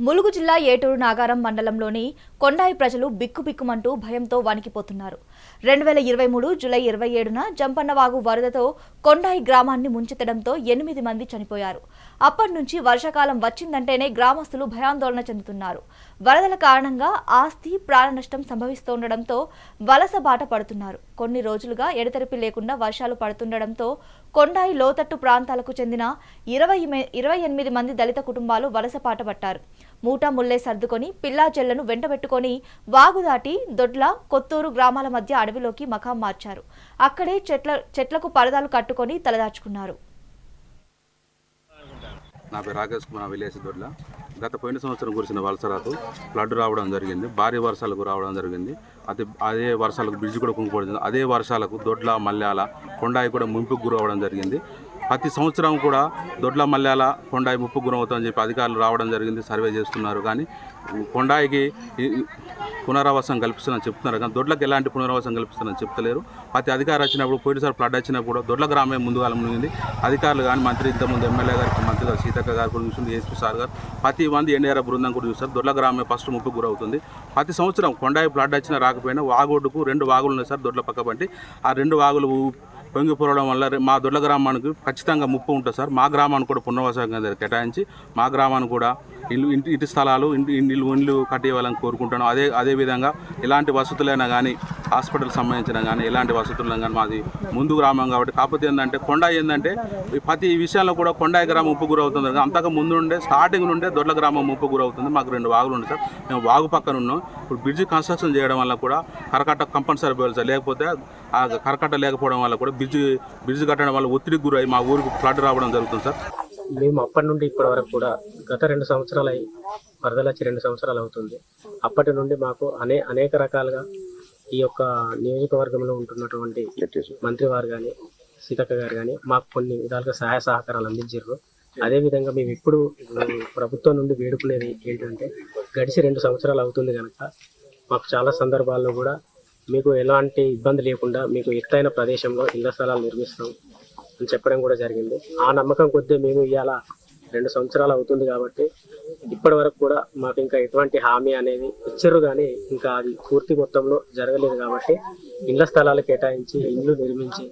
ములుగు జిల్లా ఏటూరు నాగారం మండలంలోని కొండాయి ప్రజలు బిక్కుబిక్కుమంటూ భయంతో వణికిపోతున్నారు. 2023 జూలై 27న జంపన్నవాగు వరదతో కొండాయి గ్రామాన్ని ముంచెత్తడంతో 8 మంది చనిపోయారు. అప్పటి నుంచి వర్షాకాలం వచ్చిందంటేనే గ్రామస్తులు భయాందోళన చెందుతున్నారు. వరదల కారణంగా ఆస్తి ప్రాణ నష్టం సంభవిస్తుండడంతో వలస బాట పడుతున్నారు. కొన్ని రోజులుగా ఎడతెరిపి లేకుండా వర్షాలు పడుతుండడంతో కొండాయి లోతట్టు ప్రాంతాలకు చెందిన 28 మంది దళిత కుటుంబాలు వలస బాట పట్టారు. మూటా ముల్లే సర్దుకొని పిల్లా చెల్లను వెంటబెట్టుకొని వాగు దాటి దొడ్ల కొత్తూరు గ్రామాల మధ్య అడవిలోకి మకాం మార్చారు. అక్కడే చెట్లకు పరదాలు కట్టుకొని తలదాచుకున్నారు. నా పేరు రాకేష్ కుమార్, విలేజ్ దొడ్ల. గత పోయిన సంవత్సరం కురిసిన వలసరాకు ఫ్లడ్ రావడం జరిగింది. భారీ వర్షాలకు రావడం జరిగింది. అదే వర్షాలకు బ్రిడ్జ్ కూడా కుంగిపోయింది. అదే వర్షాలకు దొడ్ల మల్యాల కొండాయి కూడా ముంపుకు గురవడం జరిగింది. ప్రతి సంవత్సరం కూడా దొడ్ల మల్యాల కొండాయి ముప్పు గురవుతుందని చెప్పి అధికారులు రావడం జరిగింది, సర్వే చేస్తున్నారు. కానీ కొండాయికి పునరావాసం కల్పిస్తున్నారని చెప్తున్నారు, కానీ దొడ్లకు ఎలాంటి పునరావాసం కల్పిస్తున్నారని చెప్తలేరు. ప్రతి అధికారం వచ్చినప్పుడు పోయినసారి ఫ్లడ్ వచ్చినప్పుడు దొడ్ల గ్రామం ముందుగా మునిగింది. అధికారులు కానీ మంత్రి ఇంతకుముందు ఎమ్మెల్యే గారికి మంత్రి గారు సీతక్క గారు కూడా చూసింది, ఏఎస్పీ సార్ గారు ప్రతి మంది ఎన్డీఆర్ బృందం కూడా చూస్తారు. దొడ్ల గ్రామం ఫస్ట్ ముప్పు గురవుతుంది. ప్రతి సంవత్సరం కొండాయి ఫ్లడ్ వచ్చినా రాకపోయినా వాగొడ్డుకు 2 వాగులు ఉన్నాయి సార్ దొడ్ల పక్కబంటి. ఆ 2 వాగులు పొంగిపోవడం వల్ల మా దొడ్ల గ్రామానికి ఖచ్చితంగా ముప్పు ఉంటుంది సార్. మా గ్రామానికి కూడా పునర్వాసం కేటాయించి మా గ్రామానికి కూడా ఇంటి స్థలాలు ఇల్లు కట్టేయాలని కోరుకుంటాను. అదేవిధంగా ఎలాంటి వసతులైనా కానీ హాస్పిటల్ సంబంధించిన కానీ ఎలాంటి వసతులు కానీ మాది ముందు గ్రామం కాబట్టి. కాకపోతే ఏంటంటే కొండాయి ఏంటంటే ప్రతి విషయంలో కూడా కొండాయి గ్రామం ముప్పు గురవుతుంది. అంతకు ముందు నుండే స్టార్టింగ్ నుండే దొడ్ల గ్రామం ముప్పు గురవుతుంది. మాకు 2 వాగులు ఉన్నాయి సార్. మేము వాగు పక్కన ఉన్నాం. ఇప్పుడు బ్రిడ్జ్ కన్స్ట్రక్షన్ చేయడం వల్ల కూడా కరకట్ట కంపల్సరీ పోవాలి సార్. లేకపోతే ఆ కరకట్ట లేకపోవడం వల్ల కూడా బ్రిడ్జ్ కట్టడం వల్ల ఒత్తిడికి గురై మా ఊరికి ఫ్లడ్ రావడం జరుగుతుంది సార్. మేము అప్పటి నుండి ఇప్పటి వరకు కూడా గత 2 సంవత్సరాలు వరదలు వచ్చి 2 సంవత్సరాలు అవుతుంది. అప్పటి నుండి మాకు అనేక రకాలుగా ఈ యొక్క నియోజకవర్గంలో ఉంటున్నటువంటి మంత్రి వారు కానీ సీతక్క గారు కానీ మాకు కొన్ని విధాలుగా సహాయ సహకారాలు అందించారు. అదేవిధంగా మేము ఇప్పుడు ప్రభుత్వం నుండి వేడుకునేది ఏంటంటే గడిచి 2 సంవత్సరాలు అవుతుంది కనుక మాకు చాలా సందర్భాల్లో కూడా మీకు ఎలాంటి ఇబ్బంది లేకుండా మీకు ఎత్తైన ప్రదేశంలో ఇళ్ల స్థలాలు నిర్మిస్తాం అని చెప్పడం కూడా జరిగింది. ఆ నమ్మకం కొద్దీ మేము ఇవాళ 2 సంవత్సరాలు అవుతుంది కాబట్టి ఇప్పటి వరకు కూడా మాకు ఇంకా ఎటువంటి హామీ అనేది ఇచ్చారు, కానీ ఇంకా అది పూర్తి మొత్తంలో జరగలేదు. కాబట్టి ఇళ్ల స్థలాలు కేటాయించి ఇల్లు నిర్మించి